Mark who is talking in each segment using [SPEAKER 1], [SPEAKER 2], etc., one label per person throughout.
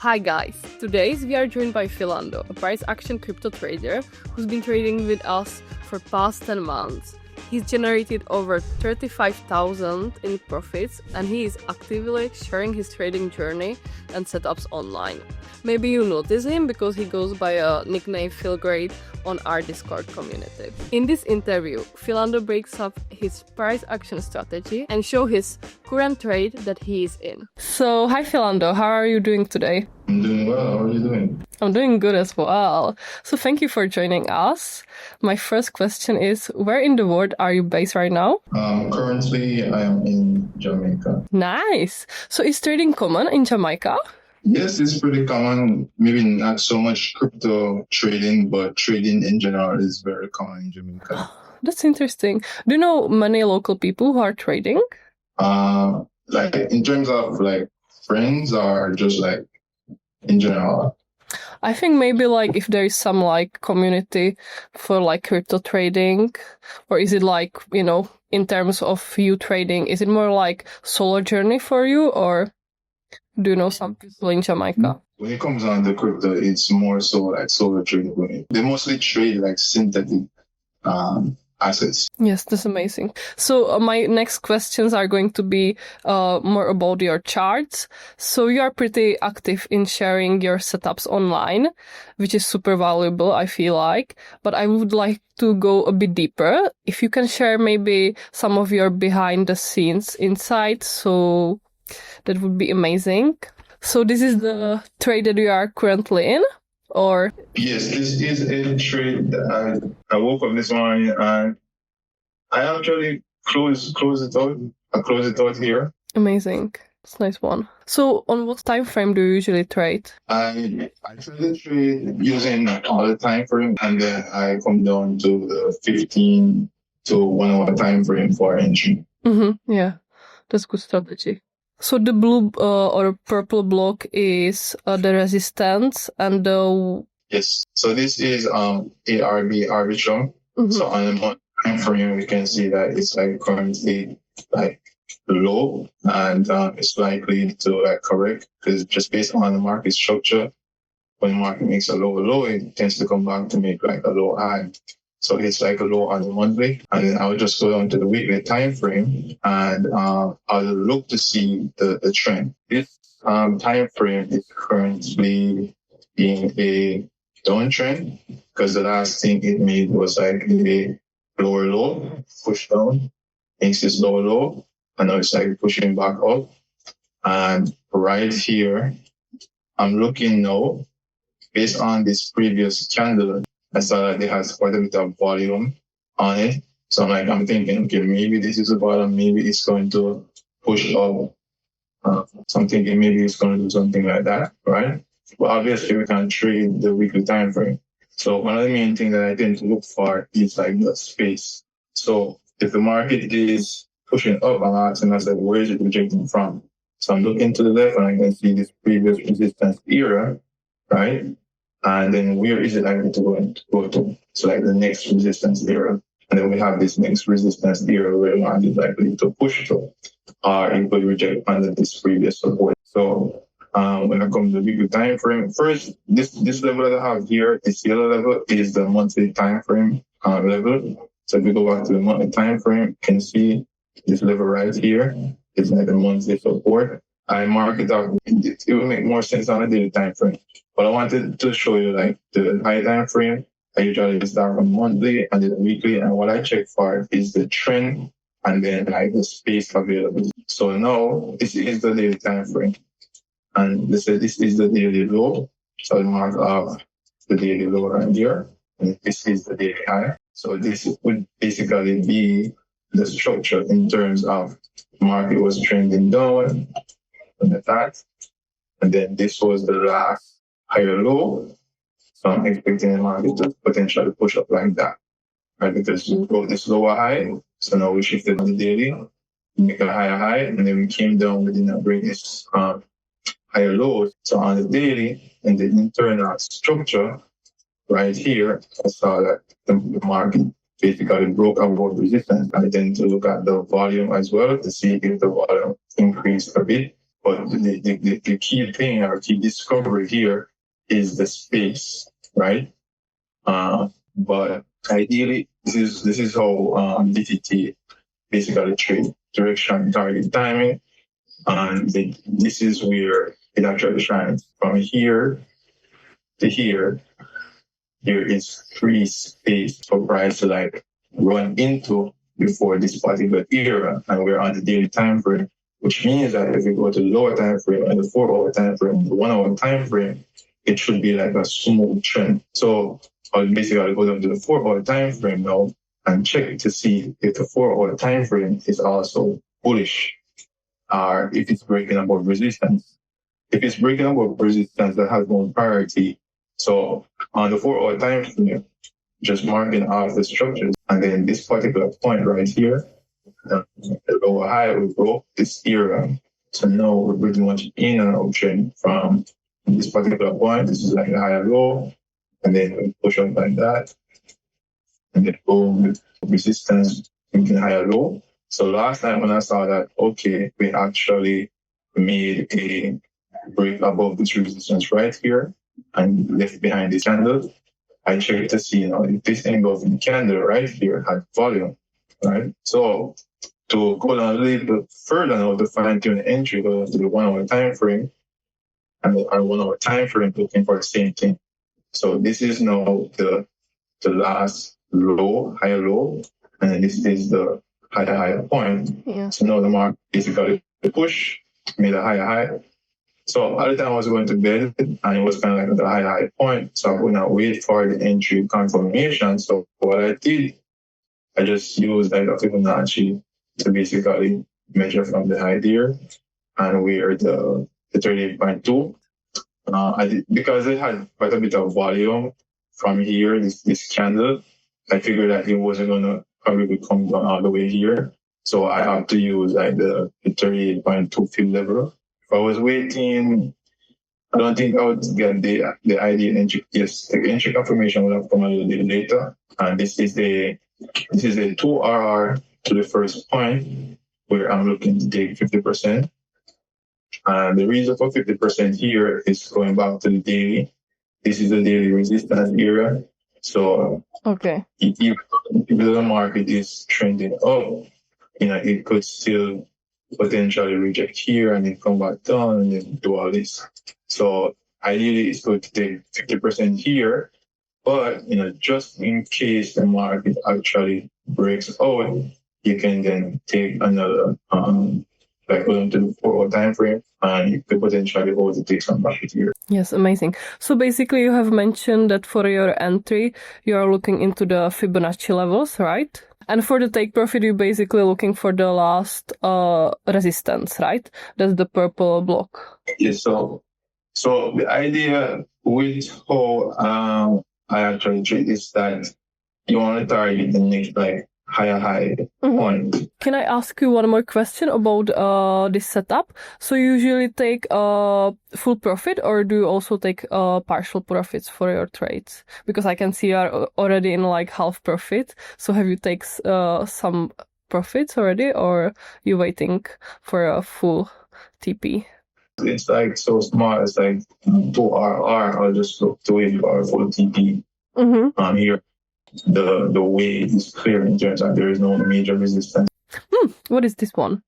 [SPEAKER 1] Hi guys, today we are joined by Filando, a price action crypto trader who's been trading with us for past 10 months. He's generated over 35,000 in profits and he is actively sharing his trading journey and setups online. Maybe you notice him because he goes by a nickname Philgrade on our Discord community. In this interview, Filando breaks up his price action strategy and show his current trade that he is in. So, hi Filando, how are you doing today?
[SPEAKER 2] I'm doing well. How are you doing?
[SPEAKER 1] I'm doing good as well. So thank you for joining us. My first question is, where in the world are you based right now?
[SPEAKER 2] Currently, I am in Jamaica.
[SPEAKER 1] Nice. So is trading common in Jamaica?
[SPEAKER 2] Yes, it's pretty common. Maybe not so much crypto trading, but trading in general is very common in Jamaica.
[SPEAKER 1] That's interesting. Do you know many local people who are trading?
[SPEAKER 2] Like in terms of like friends or just like in general?
[SPEAKER 1] I think maybe like if there is some like community for like crypto trading, or is it like, you know, in terms of you trading, is it more like solo journey for you, or do you know some people in Jamaica?
[SPEAKER 2] When it comes on to crypto, it's more so like solo trading. They mostly trade like synthetic assets.
[SPEAKER 1] Yes, that's amazing. So my next questions are going to be more about your charts. So you are pretty active in sharing your setups online, which is super valuable, I feel like. But I would like to go a bit deeper. If you can share maybe some of your behind the scenes insights, so that would be amazing. So this is the trade that you are currently in? Or
[SPEAKER 2] yes, this is a trade that I woke up this morning and I actually close it out. I close it out here.
[SPEAKER 1] Amazing. It's a nice one. So on what time frame do you usually trade?
[SPEAKER 2] I actually trade using all the time frame and then I come down to the 15 to 1 hour time frame for entry.
[SPEAKER 1] Yeah, that's good strategy. So the blue or purple block is the resistance and the...
[SPEAKER 2] Yes. So this is ARB arbitrum. So on the month time frame, we can see that it's like currently like low and it's likely to like correct because just based on the market structure, when the market makes a low low, it tends to come back to make like a low high. So it's like a low on the monthly, and then I would just go down to the weekly time frame, and I'll look to see the trend. This time frame is currently in a downtrend because the last thing it made was like a lower low, push down, makes this lower low, and now it's like pushing back up. And right here, I'm looking now based on this previous candle. I saw that it has quite a bit of volume on it. So I'm thinking, okay, maybe this is the bottom, maybe it's going to push up. So I'm thinking maybe it's going to do something like that, right? But obviously we can trade the weekly time frame. So one of the main things that I tend to look for is like the space. So if the market is pushing up, I'm asking myself, where is it rejecting from? So I'm looking to the left and I can see this previous resistance era, right? And then where is it likely to go to? So like the next resistance area. And then we have this next resistance area where the market is likely to push to or it could reject under this previous support. So when I come to the weekly time frame, first this level that I have here, this yellow level is the monthly time frame level. So if we go back to the monthly time frame, you can see this level right here is like the monthly support. I mark it out. It will make more sense on a daily time frame. But I wanted to show you like the high time frame. I usually start from monthly and then weekly. And what I check for is the trend and then like the space available. So now this is the daily time frame. And this is the daily low. So I mark off the daily low right here. And this is the daily high. So this would basically be the structure in terms of the market was trending down and that. And then this was the last higher low. So I'm expecting the market to potentially push up like that, right? Because we broke this lower high. So now we shifted on the daily, make a higher high, and then we came down, we did not break this higher low. So on the daily and the internal structure right here, I saw that the market basically broke above resistance. I tend to look at the volume as well to see if the volume increased a bit. But the key thing or key discovery here is the space, right? But ideally, this is how DTT basically trade: direction, target, timing, and this is where it actually shines. From here to here, there is free space for price to like run into before this particular era, and we're on the daily time frame, which means that if we go to the lower time frame and the 4-hour time frame, the 1-hour time frame, it should be like a smooth trend. So I'll basically go down to the 4-hour time frame now and check to see if the 4-hour time frame is also bullish or if it's breaking above resistance. If it's breaking above resistance, that has no priority. So on the 4-hour time frame, just marking off the structures, and then this particular point right here, the lower high we broke this era. So now we're pretty much in an uptrend from this particular point. This is like a higher low, and then we push up like that, and then boom, with resistance, making higher low. So last time when I saw that, okay, we actually made a break above this resistance right here and left behind this candle. I checked to see, if this engulfing candle right here had volume, right? So to go down a little bit further now to fine-tune the entry, go to the 1-hour time frame and the 1-hour time frame looking for the same thing. So this is now the last low, higher low, and then this is the higher point.
[SPEAKER 1] Yeah.
[SPEAKER 2] So now the market basically push, made a higher high. So at the time I was going to bed, and it was kind of like the high point. So I would not wait for the entry confirmation. So what I did, I just used like a Fibonacci to basically measure from the high there and where the 38.2. I did, because it had quite a bit of volume from here, this candle, I figured that it wasn't going to probably come down all the way here. So I have to use like the 38.2 field level. If I was waiting, I don't think I would get the ideal entry. Yes, the entry confirmation will have come a little bit later. And this is a 2RR to the first point where I'm looking to take 50%. And the reason for 50% here is going back to the daily. This is the daily resistance area. So
[SPEAKER 1] okay,
[SPEAKER 2] if the market is trending up, it could still potentially reject here and then come back down and then do all this. So ideally it's good to take 50% here, but just in case the market actually breaks out, you can then take another like go into the 4-hour time frame and you could potentially hold to take some profit here.
[SPEAKER 1] Yes, amazing. So basically you have mentioned that for your entry you are looking into the Fibonacci levels, right? And for the take profit, you're basically looking for the last resistance, right? That's the purple block.
[SPEAKER 2] Yes, so the idea with how I actually trade is that you want to target the next higher point.
[SPEAKER 1] Can I ask you one more question about this setup? So you usually take full profit, or do you also take partial profits for your trades? Because I can see you are already in like half profit. So have you take some profits already, or you waiting for a full TP?
[SPEAKER 2] It's like so small. It's like 2RR. I'll just look to it for a full TP. Here. The way is clear in terms of there is no major resistance.
[SPEAKER 1] What is this one?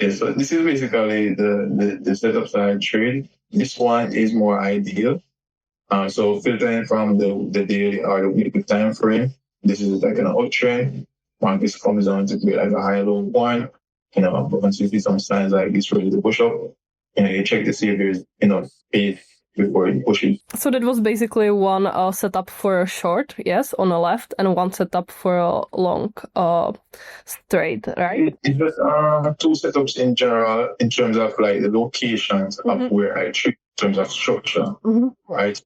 [SPEAKER 2] Yeah, so this is basically the setup that I trade. This one is more ideal. So filtering from the daily or the weekly time frame, this is like an uptrend. Market comes down to be like a high low point. Once you see some signs like this ready to push up, you check to see if there's enough space before it pushes. So
[SPEAKER 1] that was basically one setup for a short, yes, on the left, and one setup for a long trade, right?
[SPEAKER 2] It's just two setups in general in terms of like the locations of where I trade in terms of structure, right?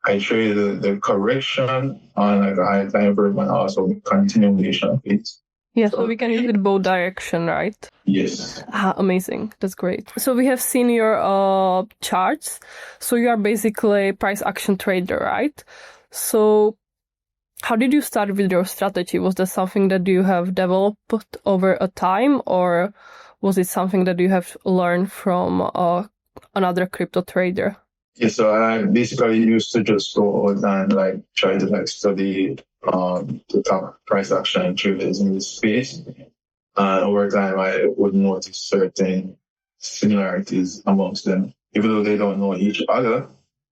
[SPEAKER 2] I trade the correction on like a high time frame and also the continuation phase.
[SPEAKER 1] Yeah, so we can use it both direction, right?
[SPEAKER 2] Yes.
[SPEAKER 1] Amazing. That's great. So we have seen your charts. So you are basically price action trader, right? So how did you start with your strategy? Was that something that you have developed over a time, or was it something that you have learned from another crypto trader?
[SPEAKER 2] Yeah, so I basically used to just go out and like try to like study the top price action traders in this space. And over time, I would notice certain similarities amongst them, even though they don't know each other,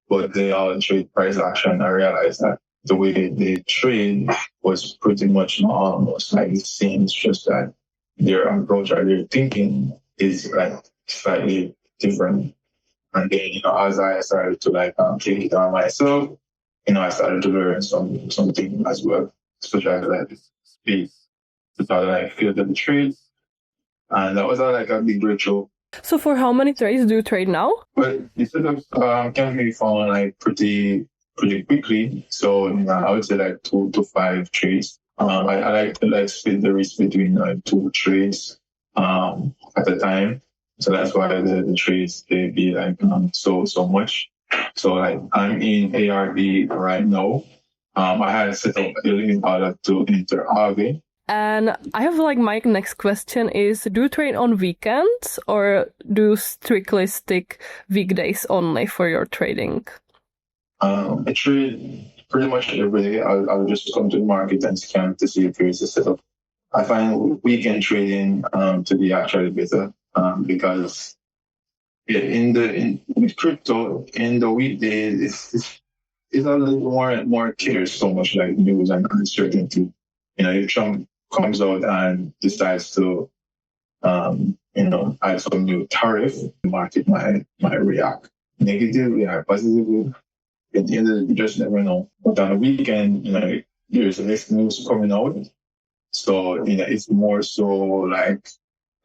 [SPEAKER 2] but they all trade price action. I realized that the way they trade was pretty much almost like the same. It's just that their approach or their thinking is like slightly different. And then, as I started to like take it on myself, I started to learn something as well, such as like space to try to like filter the trades. And that was like a big breakthrough.
[SPEAKER 1] So for how many trades do you trade now?
[SPEAKER 2] But the setup can be found like pretty quickly. So I would say like 2 to 5 trades. I like to like split the risk between like 2 trades at a time. So that's why the trades they be like so much. So like I'm in ARB right now. I had set up a limit order to enter RB.
[SPEAKER 1] And I have like my next question is, do you trade on weekends or do you strictly stick weekdays only for your trading?
[SPEAKER 2] I trade pretty much every day. I'll just come to the market and scan to see if there is a setup. I find weekend trading to be actually better because with crypto in the weekdays it's a little more chaos, so much like news and uncertainty. If Trump comes out and decides to add some new tariff, the market might react negatively or positively. At the end of the day, you just never know. But on the weekend, there's less news coming out. So, it's more so like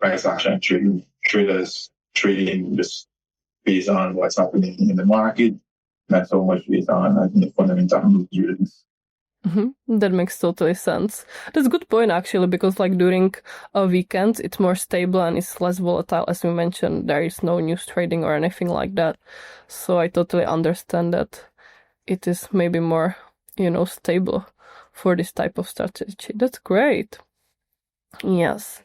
[SPEAKER 2] price action trading, traders trading just based on what's happening in the market, not so much based on the fundamental trades.
[SPEAKER 1] Mm-hmm. That makes totally sense. That's a good point, actually, because like during a weekend, it's more stable and it's less volatile. As we mentioned, there is no news trading or anything like that. So I totally understand that it is maybe more, stable for this type of strategy. That's great. Yes.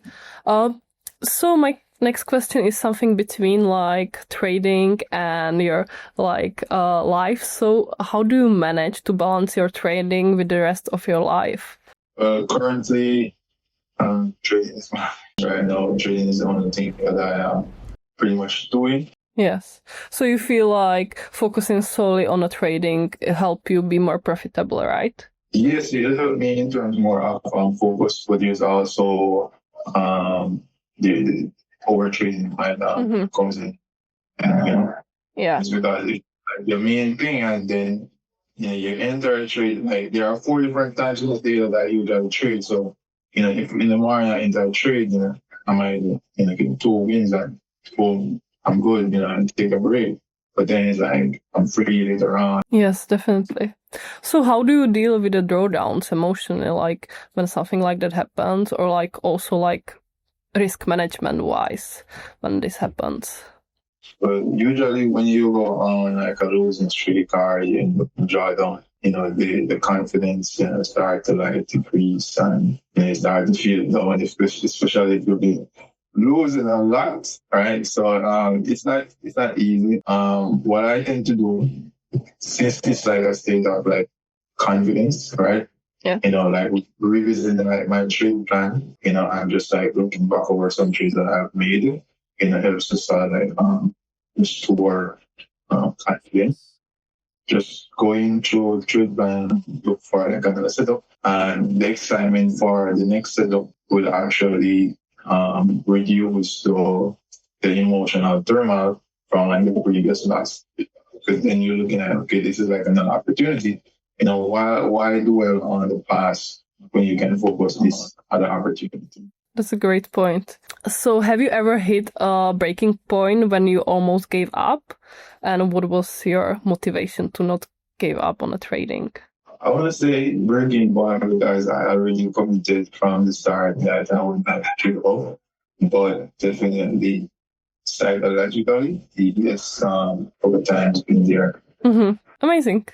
[SPEAKER 1] So my next question is something between like trading and your like life. So how do you manage to balance your trading with the rest of your life?
[SPEAKER 2] Currently, trading is right now. Trading is the only thing that I am pretty much doing.
[SPEAKER 1] Yes. So you feel like focusing solely on a trading help you be more profitable, right?
[SPEAKER 2] Yes, it helped me in terms more of focus, but there's also the overtrading and comes in. And,
[SPEAKER 1] yeah.
[SPEAKER 2] It's because it's like the main thing, and then you enter a trade. Like there are 4 different times in the day that you usually trade. So if in the morning I enter a trade, I might get 2 wins and boom, I'm good. And take a break. But then it's like I'm free later on.
[SPEAKER 1] Yes, definitely. So how do you deal with the drawdowns emotionally, like when something like that happens, or like also like risk management wise when this happens?
[SPEAKER 2] But usually when you go on like a losing streak or you draw down, the confidence start to like decrease and you start to feel down, especially if you've been losing a lot, right? So it's not easy. What I tend to do, since it's like a state of like confidence, right?
[SPEAKER 1] Yeah.
[SPEAKER 2] Like revisiting like my trade plan, I'm just like looking back over some trades that I've made. Helps to start like restore confidence. Just going through the trade plan, look for like another setup, and the excitement for the next setup will actually reduce the emotional turmoil from like the previous loss. Because then you're looking at, okay, this is like another opportunity. Why dwell on the past when you can focus this other opportunity?
[SPEAKER 1] That's a great point. So have you ever hit a breaking point when you almost gave up? And what was your motivation to not give up on the trading?
[SPEAKER 2] I want to say breaking point because I already committed from the start that I would not give up. But definitely psychologically, yes, over time it's been there.
[SPEAKER 1] Amazing.